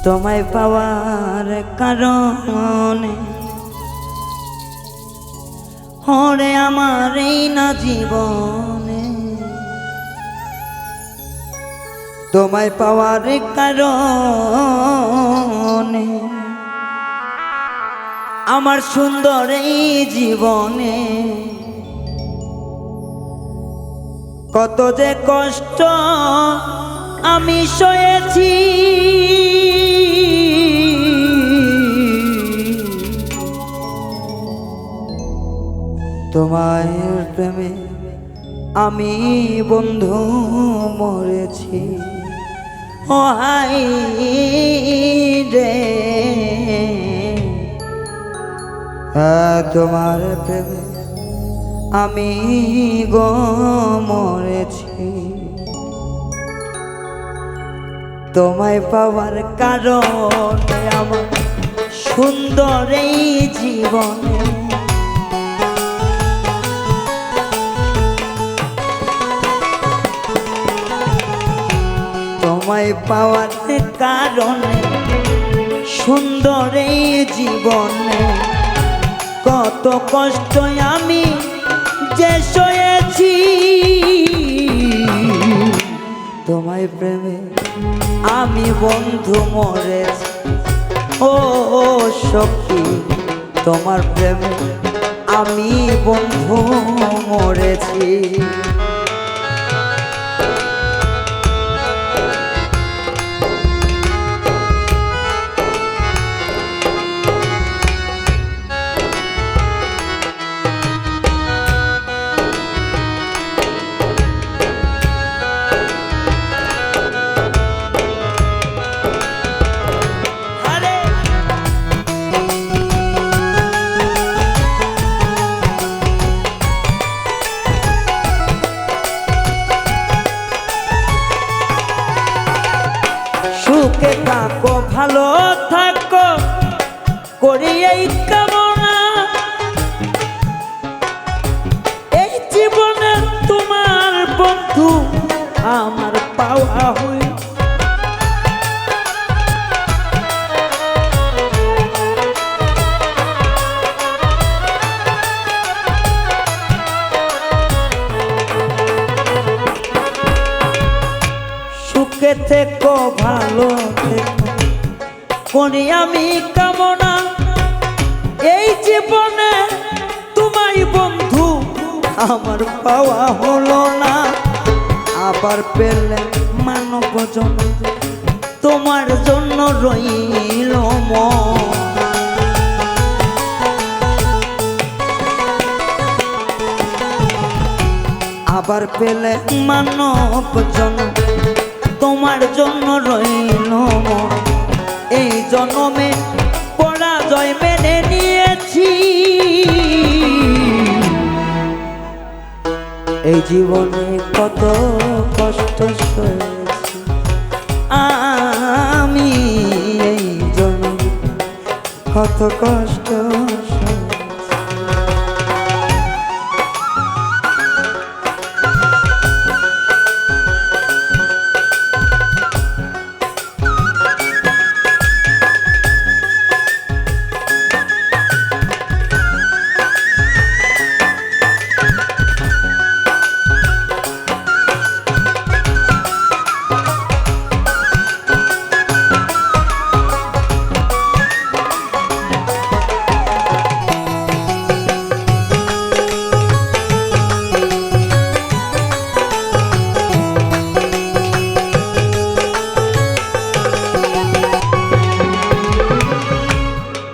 তোমায় পাওয়ার কারণে হরে আমার এই না জীবনে, তোমায় পাওয়ার কারণে আমার সুন্দর এই জীবনে কত যে কষ্ট আমি সয়েছি। তোমার প্রেমে আমি বন্ধু মরেছি। ও হাই রে, তোমার প্রেমে আমি গো মরেছি। তোমায় পাওয়ার কারণে আমার সুন্দর এই জীবনে তোমায় পাওয়ার কারণে সুন্দর এই জীবনে কত কষ্ট আমি যে সয়েছি। তোমায় প্রেমে আমি বন্ধু মরেছি। ও সখী, তোমার প্রেমে আমি বন্ধু মরেছি। সুখে থাকো, ভালো থাকো, করি এই কামনা। এই জীবনে তোমার বন্ধু আমার পাওয়া হই। সুখে থেকো, ভালো থেকো, করি আমি কামনা। এই জীবনে তোমায় বন্ধু আমার পাওয়া হলো না। আবার পেলে মানব জন্ম তোমার জন্য রইল মন। আবার পেলে মানব জন্ম তোমার জন্য রইল মন। এই জন্মে পরাজয় মেনে নিয়েছি। এই জীবনে কত কষ্ট সয়েছি আমি। এই জন্মে কত কষ্ট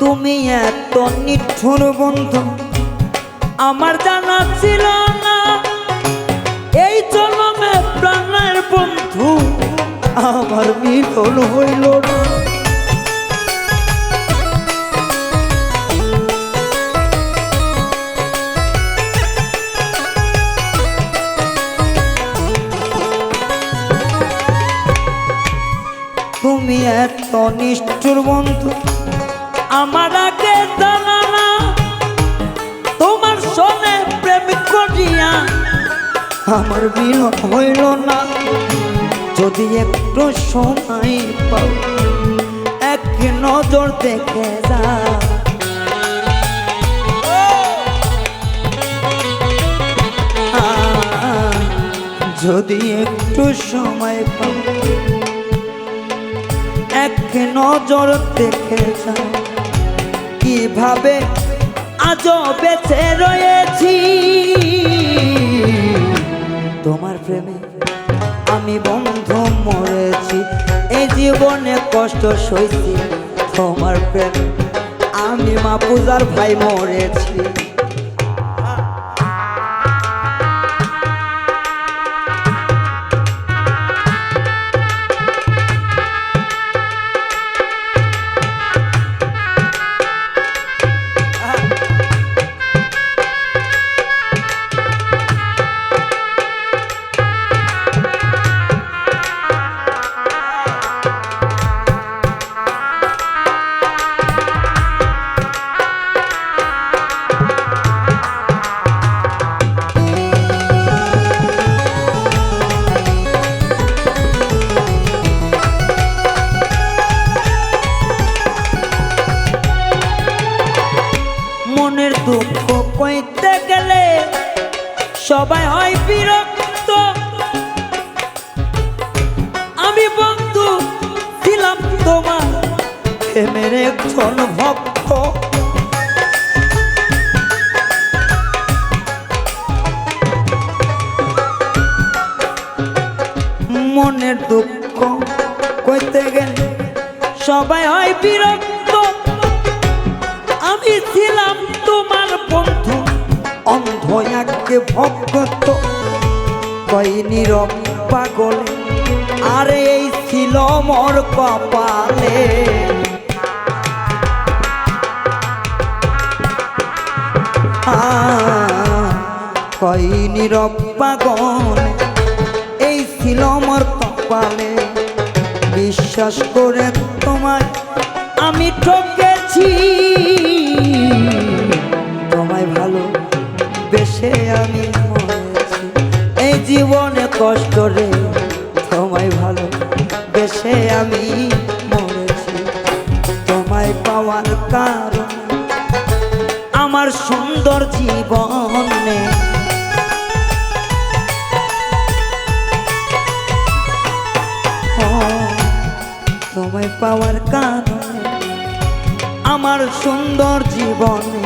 তুমি এত নিষ্ঠুর বন্ধু আমার জানা ছিল না। এই জন্মে প্রাণের বন্ধু আমার মিলন হইল না। তুমি এত নিষ্ঠুর বন্ধু আমার আগে জানা না। তোমার সনে প্রেম করিয়া আমার মিলন হইল না। যদি একটু সময় পাও এক নজর দেখে যা। যদি একটু সময় পাও এক নজর দেখে যা, কিভাবে আজও বেঁচে রয়েছি তোমার প্রেমে আমি বন্ধু মরেছি। এই জীবনে কষ্ট সইছি তোমার প্রেমে আমি মাহফুজার ভাই মরেছি। মনের দুঃখ কইতে গেলে সবাই হয় বিরক্ত, আমি বন্ধু ছিলাম তোমার প্রেমের একজন ভক্ত। মনের দুঃখ কইতে গেলে সবাই হয় বিরক্ত, আমি ছিলাম তোমার বন্ধু অন্ধ এক ভক্ত। কই নীরব পাগলে আর এই ছিল মোর কপালে। কই নীরব পাগলে এই ছিল মোর কপালে। বিশ্বাস করে তোমায় আমি ঠকেছি, তোমায় ভালো বেশে আমি মরেছি। এই জীবনে কষ্ট রে তোমায় ভালো বেশে আমি মরেছি। তোমায় পাওয়ার কারণ আমার সুন্দর জীবনে তোমায় পাওয়ার কারণে আমার সুন্দর জীবনে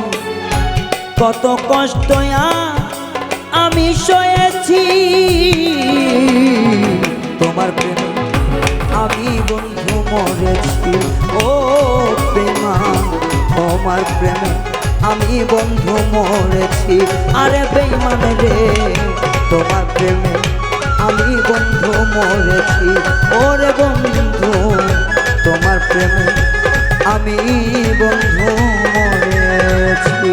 কত কষ্ট আমি সয়েছি। তোমার প্রেমে আমি বন্ধু মরেছি। ও প্রেমা তোমার প্রেমে আমি বন্ধু মরেছি। আরে বেঈমান রে তোমার প্রেমে আমি বন্ধু মরেছি। ওরে বন্ধু তোমার প্রেমে আমি বন্ধু মরেছি।